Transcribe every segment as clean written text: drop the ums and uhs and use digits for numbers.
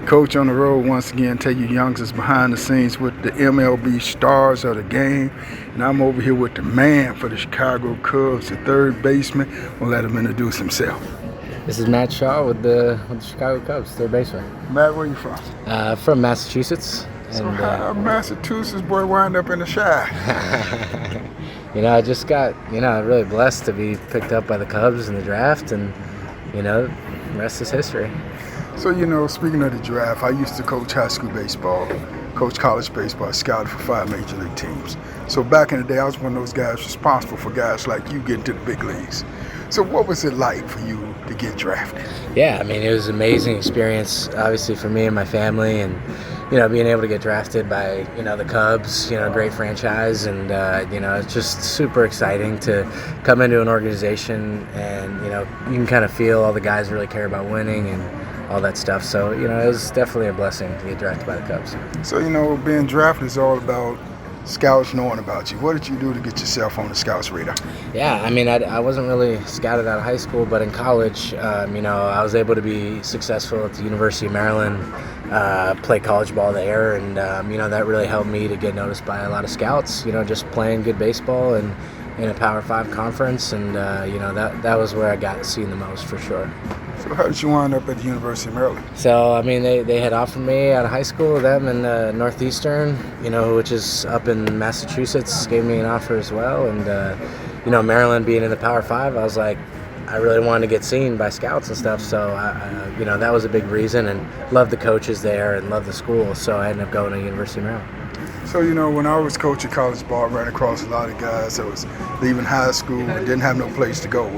Coach on the road once again, take you youngsters behind the scenes with the MLB stars of the game. And I'm over here with the man for the Chicago Cubs, the third baseman. We'll let him introduce himself. This is Matt Shaw with the Chicago Cubs, third baseman. Matt, where you from? From Massachusetts. So how Massachusetts boy wind up in the Chi? I just got, really blessed to be picked up by the Cubs in the draft, and, the rest is history. So, speaking of the draft, I used to coach high school baseball, coach college baseball, scouted for 5 major league teams. So back in the day, I was one of those guys responsible for guys like you getting to the big leagues. So what was it like for you to get drafted? Yeah, it was an amazing experience, obviously, for me and my family, and, being able to get drafted by, the Cubs, great franchise, and, it's just super exciting to come into an organization and, you can kind of feel all the guys really care about winning and all that stuff. So, it was definitely a blessing to get drafted by the Cubs. So, being drafted is all about scouts knowing about you. What did you do to get yourself on the scouts radar? Yeah, I wasn't really scouted out of high school, but in college, I was able to be successful at the University of Maryland, play college ball there, and, that really helped me to get noticed by a lot of scouts, just playing good baseball and in a Power 5 conference, and, that was where I got seen the most for sure. So how did you wind up at the University of Maryland? So, they had offered me out of high school, them and Northeastern, which is up in Massachusetts, gave me an offer as well. And, Maryland being in the Power 5, I was like, I really wanted to get seen by scouts and stuff. So, that was a big reason, and loved the coaches there and loved the school. So I ended up going to the University of Maryland. So, when I was coaching college ball, I ran across a lot of guys that was leaving high school and didn't have no place to go.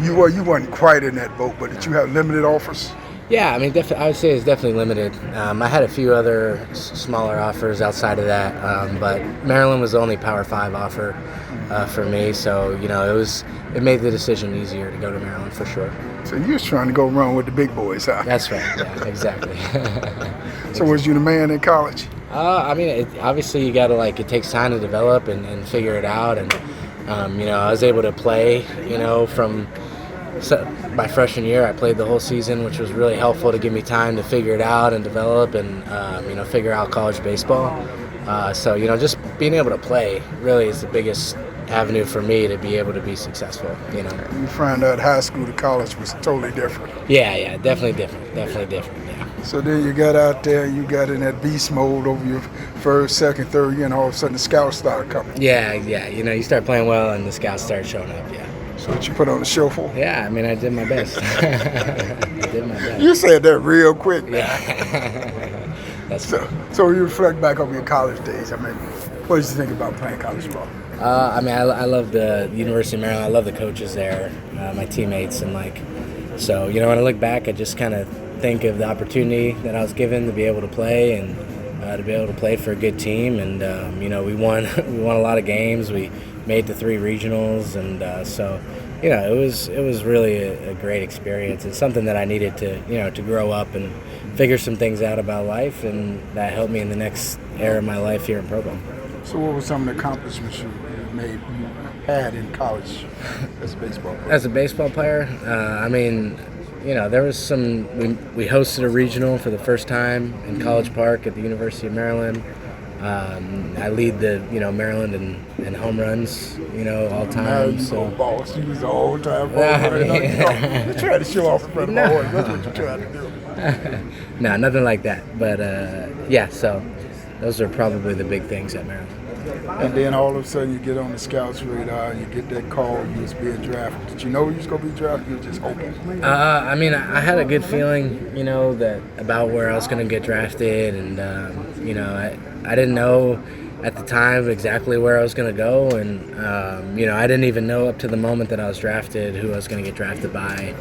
You weren't quite in that boat, but did you have limited offers? Yeah, I would say it's definitely limited. I had a few other smaller offers outside of that, but Maryland was the only Power 5 offer for me. So, it made the decision easier to go to Maryland for sure. So you was trying to go run with the big boys, huh? That's right, yeah, exactly. So was you the man in college? Obviously you got to, it takes time to develop and figure it out. And, I was able to play, from my freshman year. I played the whole season, which was really helpful to give me time to figure it out and develop and, figure out college baseball. So, just being able to play really is the biggest avenue for me to be able to be successful, You find out high school to college was totally different. Yeah, definitely different, yeah. So then you got out there, you got in that beast mode over your first, second, third year, and all of a sudden the scouts started coming. Yeah, you start playing well and the scouts start showing up, yeah. So what you put on the show for? Yeah, I did my best. You said that real quick. Yeah. That's so you reflect back over your college days. What did you think about playing college ball? I love the University of Maryland. I love the coaches there, my teammates, and so when I look back, I just kind of think of the opportunity that I was given to be able to play and to be able to play for a good team, and we won a lot of games. We made the 3 regionals, and so it was really a great experience. It's something that I needed to grow up and figure some things out about life, and that helped me in the next era of my life here in pro ball. So what were some of the accomplishments you had in college as a baseball player? As a baseball player, there was some. We hosted a regional for the first time in College Park at the University of Maryland. I lead the Maryland in home runs all time. So boss, you was the all time boss. You tried to show off in front of my boys. That's what you tried to do. No, nothing like that. But so those are probably the big things at Maryland. And then all of a sudden you get on the scouts radar, you get that call, you was being drafted. Did you know you was going to be drafted? You were just hoping? I had a good feeling, that about where I was going to get drafted, and I didn't know at the time exactly where I was going to go, and I didn't even know up to the moment that I was drafted who I was going to get drafted by.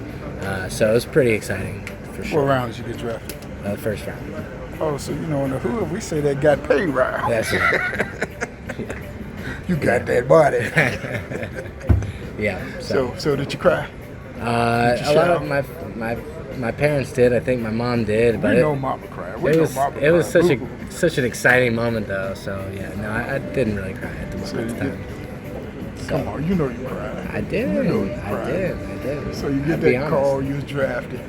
So it was pretty exciting for sure. What round did you get drafted? First round. Oh, so in the hood we say that got paid round. That's right. You got that body. Yeah. So did you cry? A lot of my parents did. I think my mom did, but Mama cried. It was such an exciting moment though. So I didn't really cry at the time. Come on, you cried. I did. I did. So you get that call, you was drafted.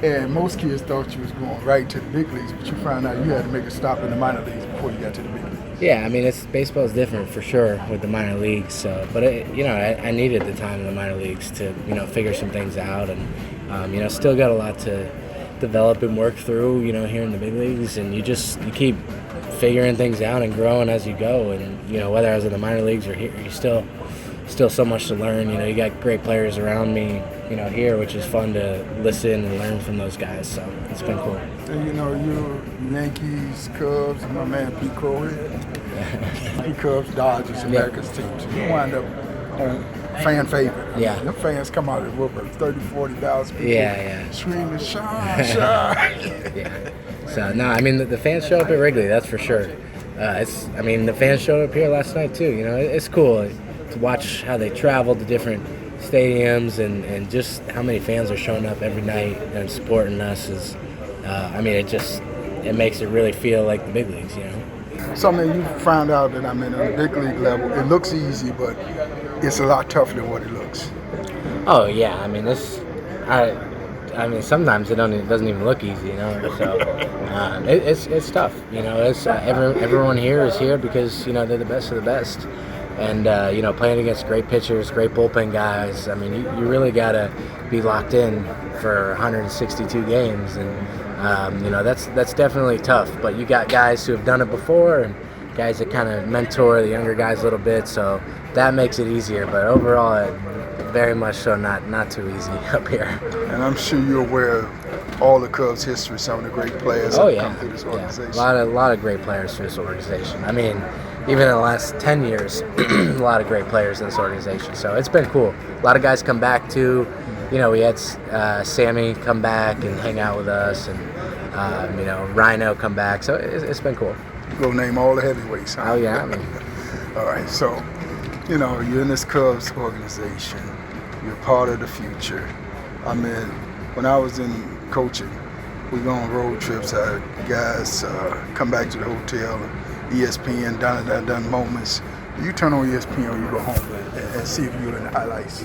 And most kids thought you was going right to the big leagues, but you found out you had to make a stop in the minor leagues before you got to the big leagues. Yeah, I mean, baseball is different for sure with the minor leagues. So, but I needed the time in the minor leagues to figure some things out, and still got a lot to develop and work through. Here in the big leagues, and you keep figuring things out and growing as you go. And whether I was in the minor leagues or here, you still so much to learn. You got great players around me, here, which is fun to listen and learn from those guys. So it's been cool. And you Yankees, Cubs, and my man Pete Crowhead. He Cubs, Dodgers, America's team. So you wind up on fan favorite. Yeah. Them fans come out of Woodburn, 30, 40,000 people. Yeah. Screaming, Sean, Sean. Yeah. So no, I mean the fans show up at Wrigley, that's for sure. The fans showed up here last night too. It's cool to watch how they travel to different stadiums and just how many fans are showing up every night and supporting us is. It makes it really feel like the big leagues. So, man, you found out that on the big league level, it looks easy, but it's a lot tougher than what it looks. Oh yeah, sometimes it doesn't even look easy, So it's tough, It's everyone here is here because they're the best of the best, and playing against great pitchers, great bullpen guys. You really gotta be locked in for 162 games, and that's definitely tough. But you got guys who have done it before, and guys that kind of mentor the younger guys a little bit, so that makes it easier. But overall, very much so not too easy up here. And I'm sure you're aware of all the Cubs' history, some of the great players that come through this organization. A lot of great players through this organization. Even in the last 10 years, a lot of great players in this organization. So it's been cool. A lot of guys come back too. We had Sammy come back and hang out with us, and Rhino come back. So it's been cool. Go name all the heavyweights, huh? Oh yeah. All right. So, you're in this Cubs organization. You're part of the future. When I was in coaching, we go on road trips. Guys come back to the hotel. ESPN done moments. You turn on ESPN or you go home and see if you're in the highlights.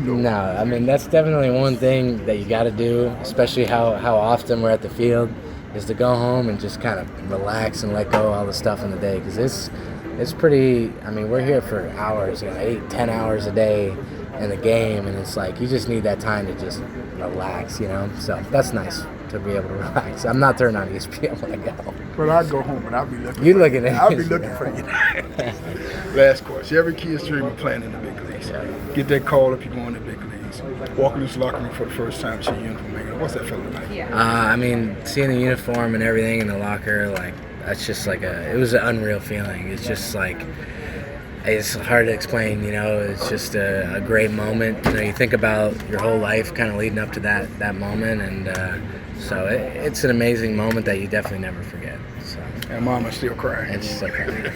No. No, that's definitely one thing that you got to do, especially how often we're at the field, is to go home and just kind of relax and let go of all the stuff in the day, because it's pretty. We're here for hours, 8-10 hours a day in the game, and it's like you just need that time to just relax, So that's nice to be able to relax. I'm not turning on ESPN when I go. But I go home and I'll be looking. I'll be looking for you. Last question. Every kid's dream of playing in the big leagues. Yeah. Get that call up, you go in the big leagues. Walk in this locker room for the first time, see your uniform. What's that feeling like? Seeing the uniform and everything in the locker, that's just it was an unreal feeling. It's just it's hard to explain, It's just a great moment. You think about your whole life kind of leading up to that moment, and so it's an amazing moment that you definitely never forget. So. And Mama's still crying. And she's still crying.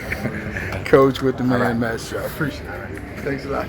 Coach with the man, Matt Shaw. Appreciate it. Thanks a lot.